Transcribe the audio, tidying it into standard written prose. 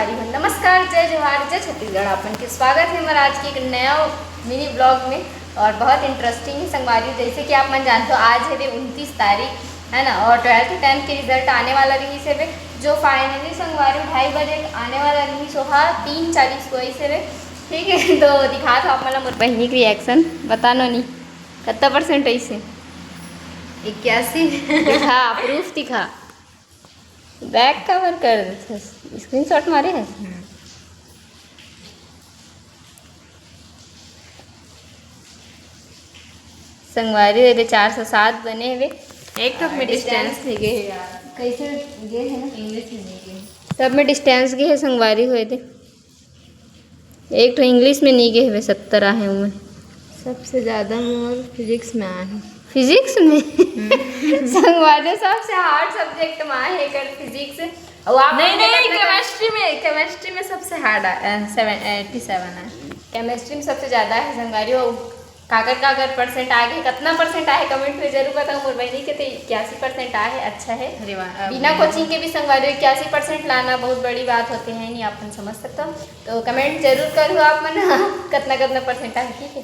संगवारी हो नमस्कार, जय जोहार, जय छत्तीसगढ़। अपन के स्वागत है हमारा आज के एक नया मिनी ब्लॉग में और बहुत इंटरेस्टिंग है संगवारी। जैसे कि आप मन जानते हो आज है 29 तारीख है ना, और 12th 10th के रिजल्ट आने वाला रही से जो फाइनली संगवारी 2:30 बजे आने वाला रही सोहा 3:40 को ऐसे ठीक है। तो दिखा था आप मतलब मोर बहनी की रिएक्शन बतानो नहीं कितना % ऐसे 81 हाँ प्रूफ दिखा बैक कवर कर स्क्रीनशॉट मारे हैं। संगवारी दे 407 बने हुए एक तो में डिस्टेंस नहीं गए यार, कैसे गए है ना इंग्लिश में नहीं गए। सब में डिस्टेंस गए है संगवारी हुए थे। एक तो इंग्लिश में नहीं गए हुए 70 आए हुए सबसे ज़्यादा मोर फिजिक्स में आए हैं। फिजिक्स में संगवारी सबसे हार्ड सब्जेक्ट में है कर फिजिक्स और आप नहीं केमिस्ट्री में सबसे हार्ड 87 है। केमिस्ट्री में सबसे ज़्यादा है संगवारी। और काकर % आ गए कितना % आए कमेंट में जरूर बताओ। मोर बहनी के तो 81% आए अच्छा है। अरे वाह, बिना कोचिंग के भी संगवारी 81% लाना बहुत बड़ी बात होती है नहीं, अपन समझ सकते हो। तो कमेंट जरूर करो आप मन कितना % आए ठीक है।